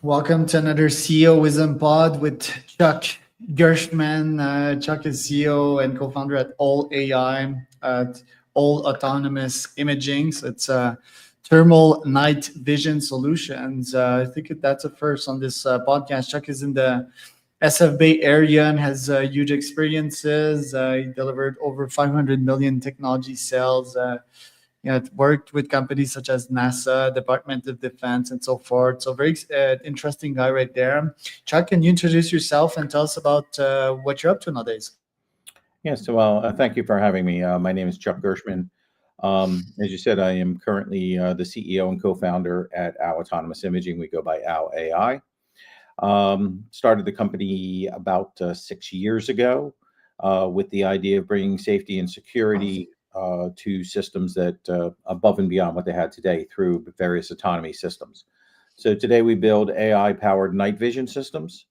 Welcome to another CEO Wisdom Pod with Chuck Gershman. Chuck is CEO and co-founder at All AI, at All Autonomous Imaging. So it's thermal night vision solutions. I think that's a first on this podcast. Chuck is in the SF Bay area and has huge experiences. He delivered over 500 million technology sales. It worked with companies such as NASA, Department of Defense, and so forth. So very interesting guy right there. Chuck, can you introduce yourself and tell us about what you're up to nowadays? Yes, well, thank you for having me. My name is Chuck Gershman. As you said, I am currently the CEO and co-founder at Owl Autonomous Imaging. We go by Owl AI. Started the company about 6 years ago with the idea of bringing safety and security to systems that above and beyond what they had today through various autonomy systems. So today we build AI-powered night vision systems.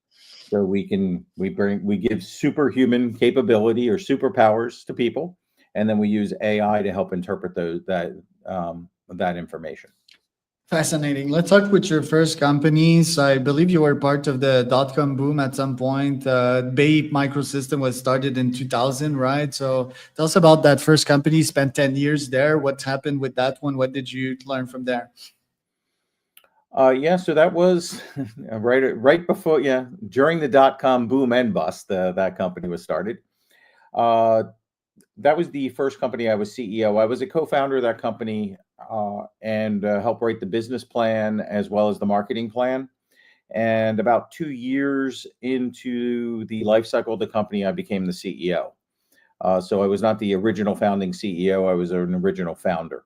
So we give superhuman capability or superpowers to people, and then we use AI to help interpret that information. Fascinating. Let's talk with your first companies. I believe you were part of the dot-com boom at some point. Bay Microsystem was started in 2000, right? So tell us about that first company. Spent 10 years there. What happened with that one? What did you learn from there? Yeah, so that was right before, yeah, during the dot-com boom and bust, that company was started. Uh, that was the first company I was CEO. I was a co-founder of that company and helped write the business plan as well as the marketing plan. And about 2 years into the life cycle of the company, I became the CEO. So I was not the original founding CEO. I was an original founder.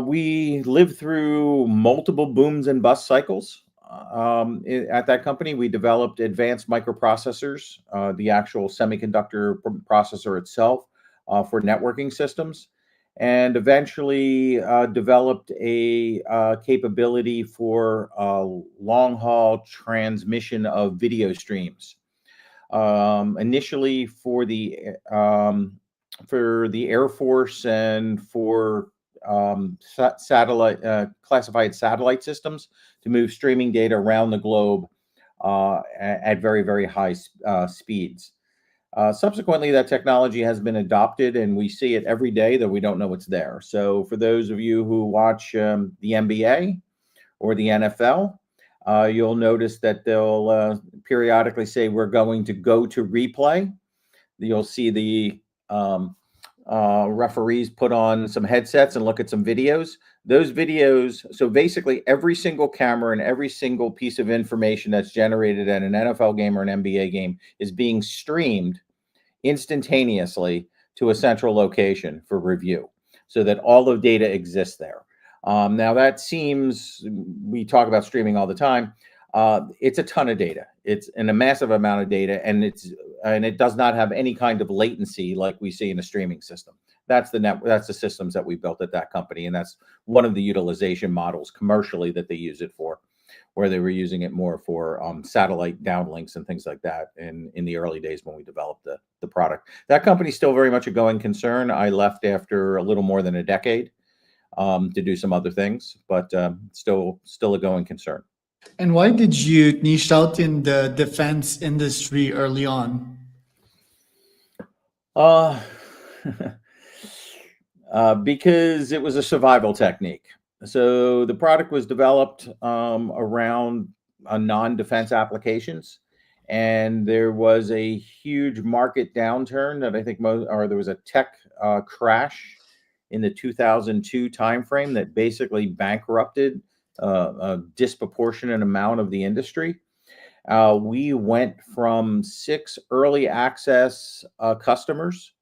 We lived through multiple booms and bust cycles. At that company, we developed advanced microprocessors, the actual semiconductor processor itself for networking systems, and eventually developed a capability for long haul transmission of video streams. Initially for the Air Force and for satellite classified satellite systems to move streaming data around the globe at very, very high speeds. Subsequently, that technology has been adopted, and we see it every day that we don't know it's there. So, for those of you who watch the NBA or the NFL, you'll notice that they'll periodically say, "We're going to go to replay." You'll see the referees put on some headsets and look at some videos. Those videos, so basically every single camera and every single piece of information that's generated at an NFL game or an NBA game is being streamed instantaneously to a central location for review so that all the data exists there. Now that seems, we talk about streaming all the time. It's a ton of data. It's a massive amount of data, and it does not have any kind of latency like we see in a streaming system. That's the systems that we built at that company, and that's one of the utilization models commercially that they use it for, where they were using it more for satellite downlinks and things like that in the early days when we developed the product. That company's still very much a going concern. I left after a little more than a decade to do some other things, but still a going concern. And why did you niche out in the defense industry early on? Uh, because it was a survival technique. So the product was developed around non-defense applications, and there was a huge market downturn that I think or there was a tech crash in the 2002 timeframe that basically bankrupted a disproportionate amount of the industry. We went from 6 early access customers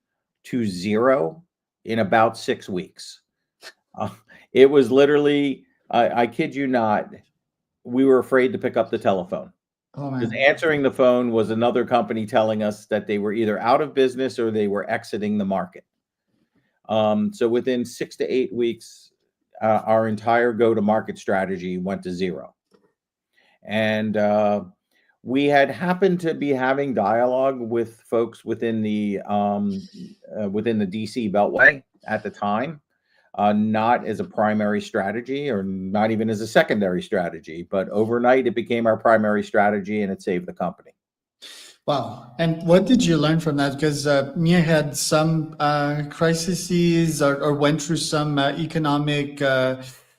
to 0 in about 6 weeks. Uh, it was literally, I kid you not, we were afraid to pick up the telephone Oh because man. answering the phone was another company telling us that they were either out of business or they were exiting the market. So within 6 to 8 weeks, our entire go-to-market strategy went to 0. And we had happened to be having dialogue with folks within the DC Beltway at the time, not as a primary strategy or not even as a secondary strategy, but overnight it became our primary strategy and it saved the company. Wow. And what did you learn from that? Because Mia had some crises or went through some economic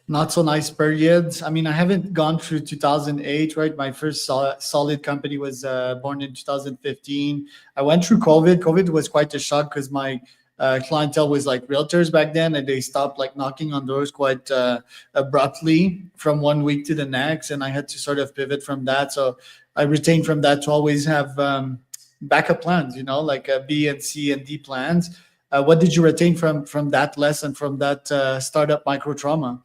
not so nice periods. I mean, I haven't gone through 2008, right? My first solid company was born in 2015. I went through COVID. COVID was quite a shock because my clientele was like realtors back then, and they stopped like knocking on doors quite abruptly from one week to the next. And I had to sort of pivot from that. So I retain from that to always have backup plans, like B and C and D plans. What did you retain from that lesson, from that startup micro trauma?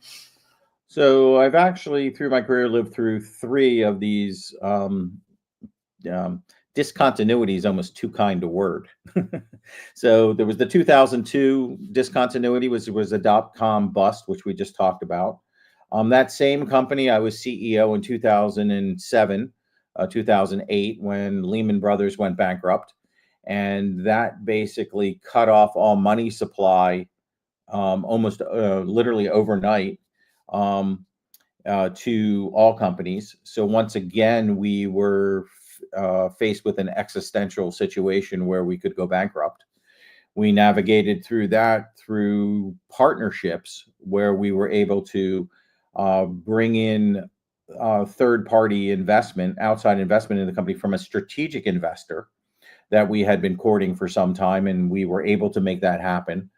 So I've actually, through my career, lived through three of these discontinuity is almost too kind a word. So there was the 2002 discontinuity, was a dot-com bust, which we just talked about. That same company, I was CEO in 2007, 2008, when Lehman Brothers went bankrupt. And that basically cut off all money supply almost literally overnight. To all companies. So once again, we were faced with an existential situation where we could go bankrupt. We navigated through that through partnerships where we were able to bring in third-party investment, outside investment in the company from a strategic investor that we had been courting for some time, and we were able to make that happen.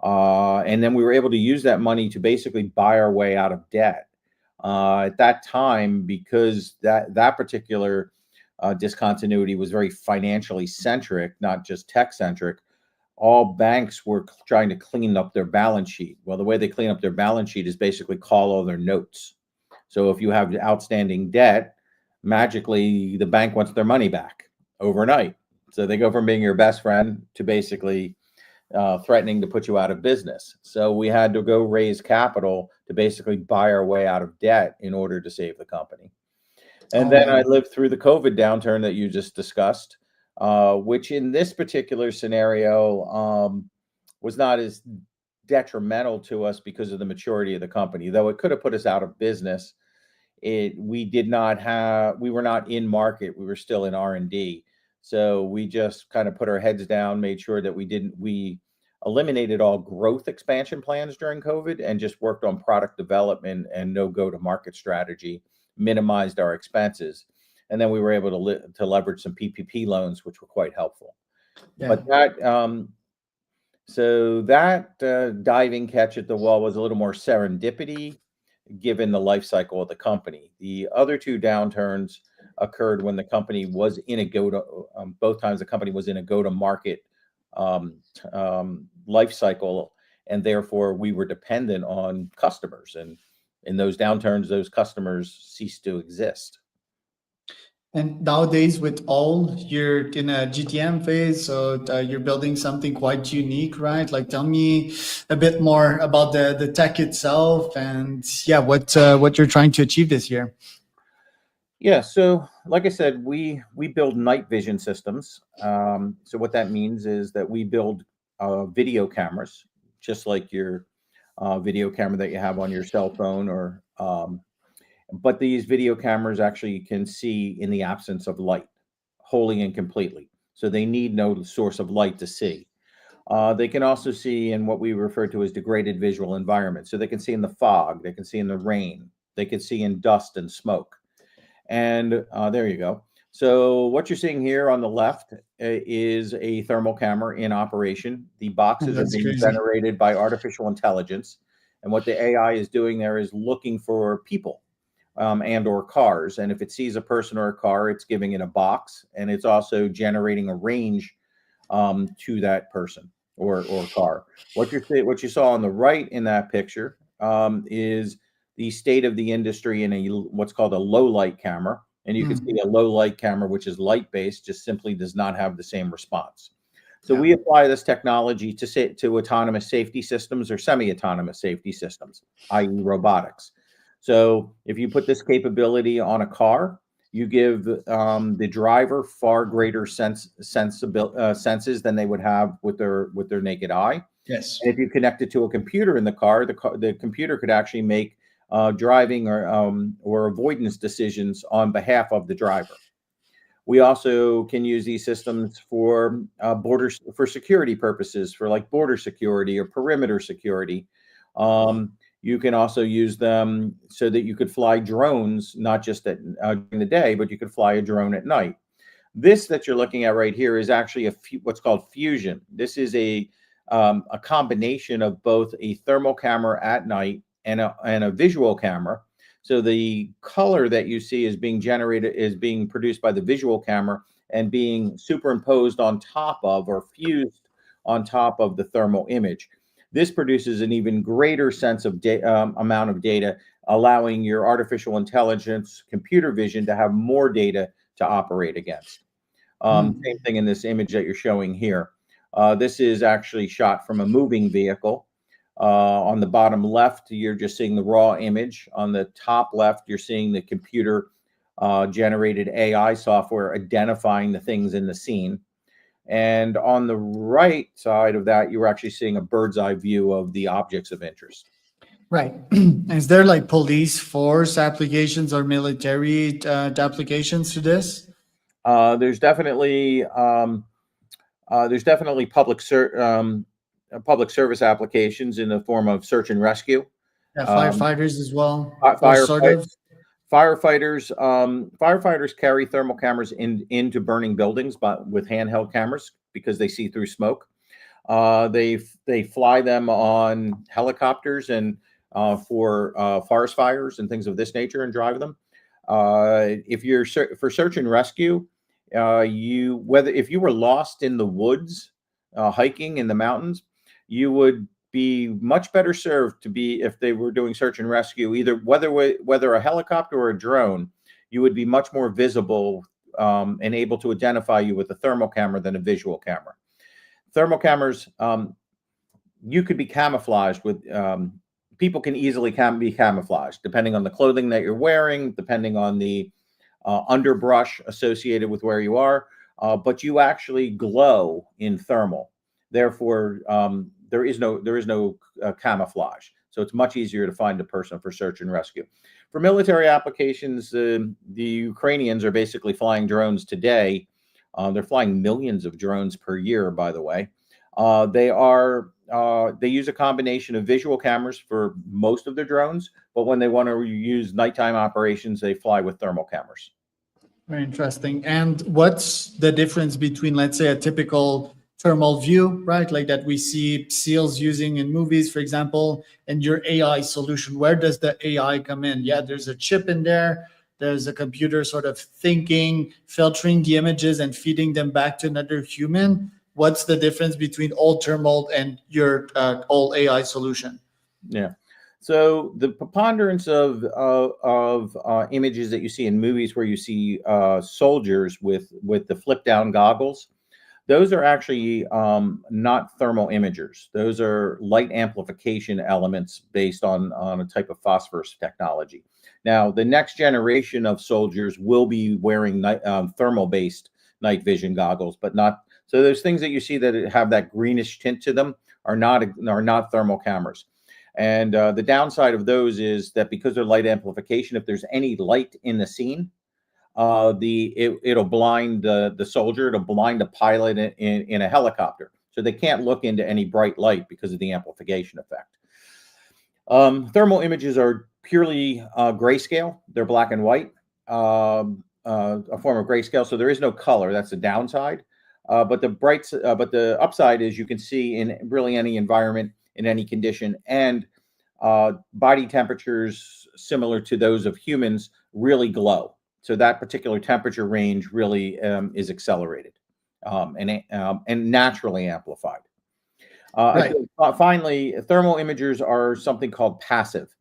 And then we were able to use that money to basically buy our way out of debt. At that time, because that particular discontinuity was very financially centric, not just tech centric, all banks were trying to clean up their balance sheet. Well, the way they clean up their balance sheet is basically call all their notes. So if you have outstanding debt, magically the bank wants their money back overnight. So they go from being your best friend to basically threatening to put you out of business. So we had to go raise capital to basically buy our way out of debt in order to save the company. And Oh then I man. lived through the COVID downturn that you just discussed, which in this particular scenario was not as detrimental to us because of the maturity of the company, though it could have put us out of business. We were not in market. We were still in R&D. So we just kind of put our heads down, made sure that we eliminated all growth expansion plans during COVID and just worked on product development and no go-to-market strategy, minimized our expenses. And then we were able to leverage some PPP loans, which were quite helpful. Yeah. But that diving catch at the wall was a little more serendipity given the life cycle of the company. The other two downturns occurred when the company was in a both times the company was in a go-to-market life cycle, and therefore we were dependent on customers. And in those downturns, those customers ceased to exist. And nowadays, with all, you're in a GTM phase, so you're building something quite unique, right? Like, tell me a bit more about the tech itself, and yeah, what you're trying to achieve this year. Yeah, so like I said, we build night vision systems. So what that means is that we build video cameras, just like your video camera that you have on your cell phone, or but these video cameras actually can see in the absence of light, wholly and completely. So they need no source of light to see. They can also see in what we refer to as degraded visual environments. So they can see in the fog, they can see in the rain, they can see in dust and smoke. And there you go. So what you're seeing here on the left is a thermal camera in operation. The boxes are That's being crazy. generated by artificial intelligence. And what the AI is doing there is looking for people and or cars. And if it sees a person or a car, it's giving it a box. And it's also generating a range to that person or car. What you saw on the right in that picture is the state of the industry in what's called a low light camera. And you can see a low light camera, which is light based, just simply does not have the same response. So Yeah. we apply this technology to autonomous safety systems or semi-autonomous safety systems, i.e. robotics. So if you put this capability on a car, you give the driver far greater senses than they would have with their naked eye. Yes. And if you connect it to a computer in the car, the computer could actually make driving or avoidance decisions on behalf of the driver. We also can use these systems for borders for security purposes, for like border security or perimeter security. You can also use them so that you could fly drones, not just during the day, but you could fly a drone at night. This that you're looking at right here is actually what's called fusion. This is a combination of both a thermal camera at night and a visual camera. So the color that you see is being produced by the visual camera and being superimposed on top of or fused on top of the thermal image. This produces an even greater sense of amount of data, allowing your artificial intelligence computer vision to have more data to operate against. Same thing in this image that you're showing here. This is actually shot from a moving vehicle. On the bottom left, you're just seeing the raw image. On the top left, you're seeing the computer generated AI software identifying the things in the scene. And on the right side of that, you're actually seeing a bird's eye view of the objects of interest. Right. Is there like police force applications or military applications to this? There's definitely public service applications in the form of search and rescue. Yeah, Um, firefighters as well, or sort firefight, of. firefighters carry thermal cameras into burning buildings, but with handheld cameras because they see through smoke. They fly them on helicopters and for forest fires and things of this nature and drive them. If you're for search and rescue, if you were lost in the woods, hiking in the mountains, you would be much better served to be if they were doing search and rescue, either whether a helicopter or a drone, you would be much more visible and able to identify you with a thermal camera than a visual camera. Thermal cameras, you could be camouflaged with. People can easily be camouflaged depending on the clothing that you're wearing, depending on the underbrush associated with where you are, but you actually glow in thermal. Therefore, there is no camouflage. So it's much easier to find a person for search and rescue. For military applications, the Ukrainians are basically flying drones today. They're flying millions of drones per year, by the way. They use a combination of visual cameras for most of their drones, but when they want to use nighttime operations, they fly with thermal cameras. Very interesting. And what's the difference between, let's say, a typical thermal view, right? Like that we see SEALs using in movies, for example, and your AI solution. Where does the AI come in? Yeah, there's a chip in there. There's a computer sort of thinking, filtering the images and feeding them back to another human. What's the difference between old thermal and your old AI solution? Yeah. So the preponderance of images that you see in movies where you see soldiers with the flip down goggles, those are actually not thermal imagers. Those are light amplification elements based on a type of phosphorus technology. Now, the next generation of soldiers will be wearing thermal based night vision goggles, but not. So those things that you see that have that greenish tint to them are not thermal cameras. And the downside of those is that because they're light amplification, if there's any light in the scene, it'll blind the soldier, it'll blind a pilot in a helicopter. So they can't look into any bright light because of the amplification effect. Thermal images are purely grayscale. They're black and white, a form of grayscale. So there is no color. That's the downside. But the upside is you can see in really any environment, in any condition, and body temperatures similar to those of humans really glow. So that particular temperature range really is accelerated and naturally amplified. Right. Finally, thermal imagers are something called passive.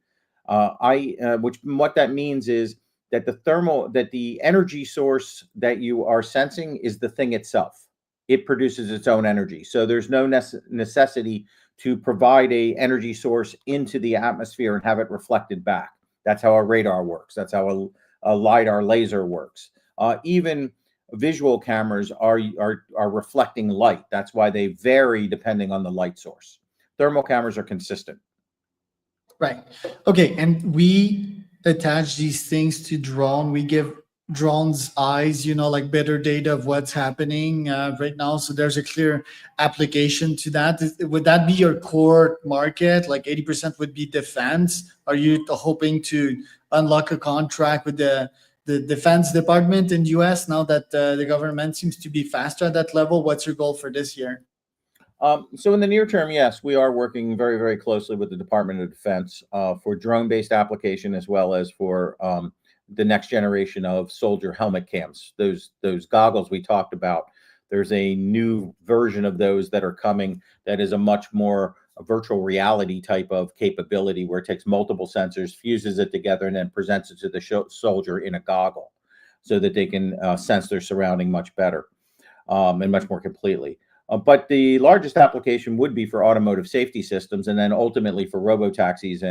What that means is that the energy source that you are sensing is the thing itself. It produces its own energy. So there's no necessity to provide a energy source into the atmosphere and have it reflected back. That's how a radar works. That's how a LiDAR laser works. Even visual cameras are reflecting light. That's why they vary depending on the light source. Thermal cameras are consistent. Right. Okay. And we attach these things to drone. We give drones eyes, like better data of what's happening right now. So there's a clear application to that. Would that be your core market? Like 80% would be defense. Are you hoping to unlock a contract with the Defense Department in US now that the government seems to be faster at that level? What's your goal for this year? So in the near term, yes, we are working very, very closely with the Department of Defense for drone-based application, as well as for the next generation of soldier helmet cams. Those goggles we talked about. There's a new version of those that are coming that is a much more virtual reality type of capability, where it takes multiple sensors, fuses it together, and then presents it to the soldier in a goggle, so that they can sense their surrounding much better and much more completely. But the largest application would be for automotive safety systems, and then ultimately for robotaxis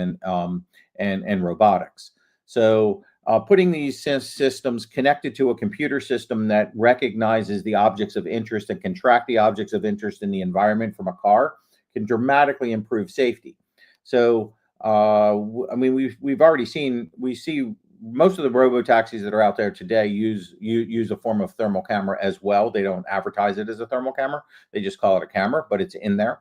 and robotics. So putting these systems connected to a computer system that recognizes the objects of interest and can track the objects of interest in the environment from a car can dramatically improve safety. So I mean, we've already seen, we see most of the robo taxis that are out there today use a form of thermal camera as well. They don't advertise it as a thermal camera; they just call it a camera, but it's in there.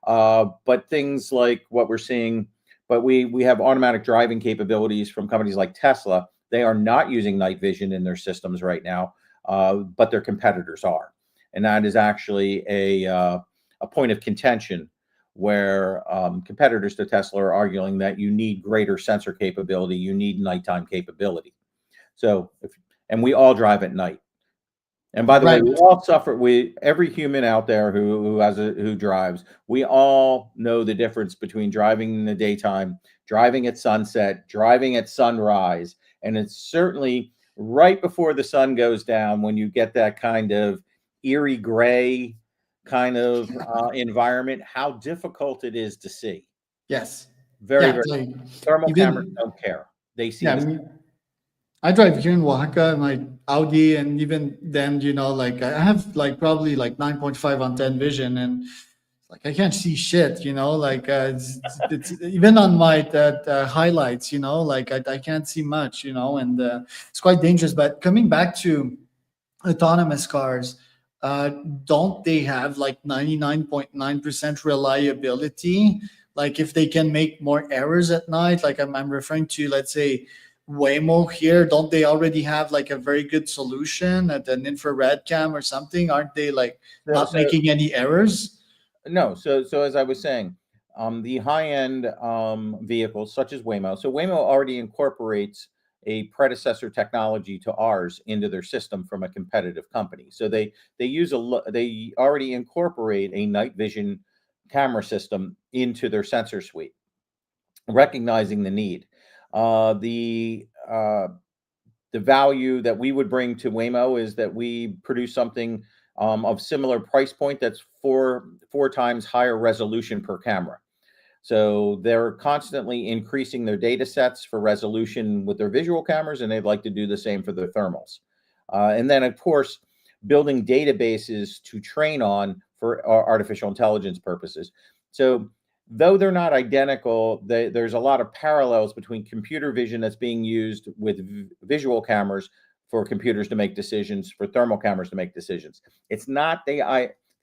But things like what we're seeing, but we have automatic driving capabilities from companies like Tesla. They are not using night vision in their systems right now, but their competitors are, and that is actually a point of contention, where competitors to Tesla are arguing that you need greater sensor capability, you need nighttime capability. So, and we all drive at night. And by the way, Right. we all suffer. Every human out there who drives, we all know the difference between driving in the daytime, driving at sunset, driving at sunrise, and it's certainly right before the sun goes down when you get that kind of eerie gray kind of environment. How difficult it is to see. Yes. Very, Yeah. very. It's like Thermal cameras even don't care. They see yeah. the. I drive here in Oaxaca, my Audi, and even then, like I have like probably like 9.5 on 10 vision, and like I can't see shit, like it's even on my highlights, like I can't see much, and it's quite dangerous. But coming back to autonomous cars, uh, don't they have like 99.9% reliability? Like if they can make more errors at night, like I'm referring to, let's say, Waymo here, don't they already have like a very good solution at an infrared cam or something? Aren't they like not So making any errors? no, so as I was saying, the high-end vehicles such as Waymo. So Waymo already incorporates a predecessor technology to ours into their system from a competitive company. So they use they already incorporate a night vision camera system into their sensor suite, recognizing the need. Uh, the uh, the value that we would bring to Waymo is that we produce something of similar price point that's four times higher resolution per camera. So they're constantly increasing their data sets for resolution with their visual cameras, and they'd like to do the same for their thermals. And then, of course, building databases to train on for artificial intelligence purposes. So though they're not identical, there's a lot of parallels between computer vision that's being used with visual cameras for computers to make decisions, for thermal cameras to make decisions. It's not the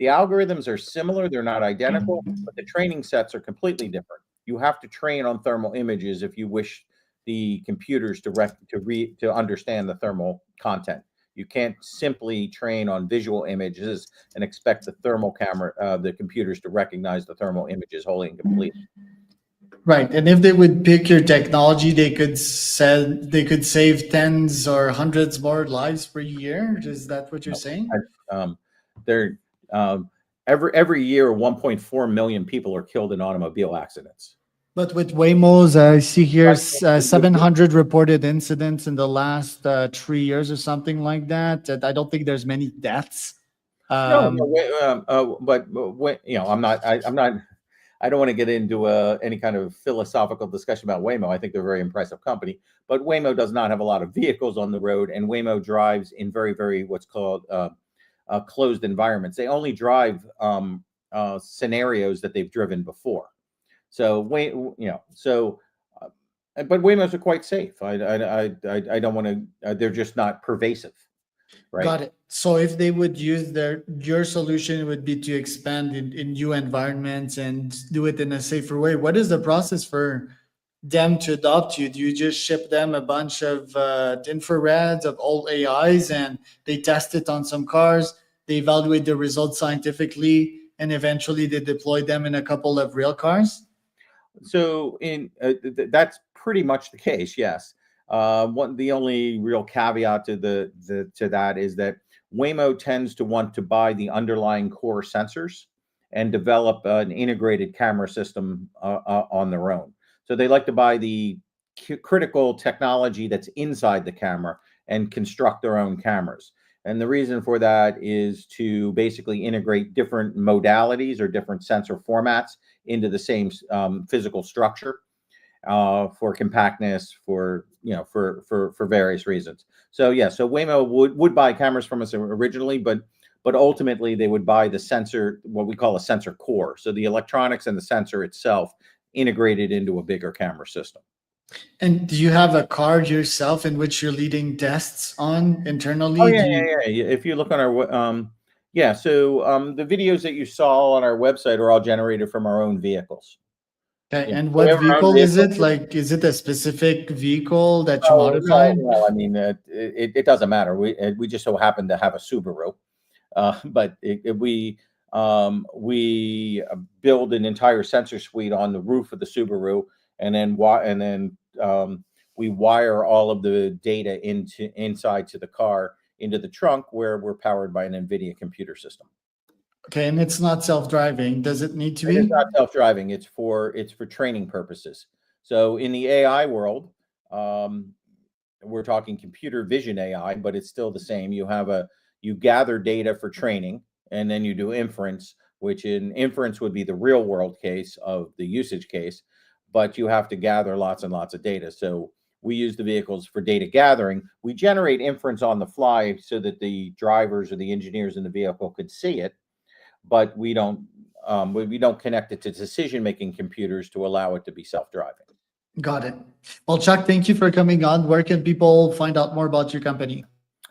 algorithms are similar, they're not identical, but the training sets are completely different. You have to train on thermal images if you wish the computers to understand the thermal content. You can't simply train on visual images and expect the thermal camera, the computers to recognize the thermal images wholly and completely. Right. And if they would pick your technology, they could save tens or hundreds more lives per year. Is that what you're No, saying? they're every year 1.4 million people are killed in automobile accidents. But with Waymo's, I see here Right. 700 reported incidents in the last 3 years or something like that. I don't think there's many deaths. No, no, Um, I'm not. I don't want to get into any kind of philosophical discussion about Waymo. I think they're a very impressive company, but Waymo does not have a lot of vehicles on the road, and Waymo drives in very, very what's called closed environments. They only drive scenarios that they've driven before. So but Waymos are quite safe. I don't want to. They're just not pervasive, right? Got it. So if they would use your solution would be to expand in new environments and do it in a safer way. What is the process for them to adopt you? Do you just ship them a bunch of infrareds of all AIs and they test it on some cars, they evaluate the results scientifically, and eventually they deploy them in a couple of real cars? So that's pretty much the case. Yes. The only real caveat to to that is that Waymo tends to want to buy the underlying core sensors and develop an integrated camera system on their own. So they like to buy the critical technology that's inside the camera and construct their own cameras. And the reason for that is to basically integrate different modalities or different sensor formats into the same physical structure for compactness, for various reasons. So yeah, so Waymo would buy cameras from us originally, but ultimately they would buy the sensor, what we call a sensor core. So the electronics and the sensor itself integrated into a bigger camera system. And do you have a card yourself in which you're leading tests on Oh internally? yeah, Do you, yeah. If you look on our yeah, so the videos that you saw on our website are all generated from our own vehicles. okay, Yeah, and so we what have our own vehicle is vehicle. it? Like, is it a specific vehicle that you Oh no, modified? no. I mean, it doesn't matter. We just so happen to have a Subaru, but we build an entire sensor suite on the roof of the Subaru, and then we wire all of the data inside to the car into the trunk where we're powered by an NVIDIA computer system. Okay, and it's not self-driving. Does it need to It is be? not self-driving. It's for training purposes. So in the AI world, um, we're talking computer vision AI, but it's still the same. You gather data for training, and then you do inference, which in inference would be the real world case of the usage case, but you have to gather lots and lots of data. So we use the vehicles for data gathering. We generate inference on the fly so that the drivers or the engineers in the vehicle could see it, but we don't connect it to decision making computers to allow it to be self-driving. Got it. Well, Chuck, thank you for coming on. Where can people find out more about your company?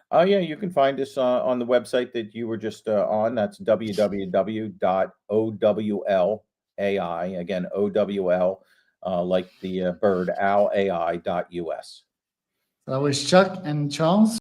Oh yeah, you can find us on the website that you were just on. That's www.owlai, again OWL, like the bird, owl AI.us. That was Chuck and Charles.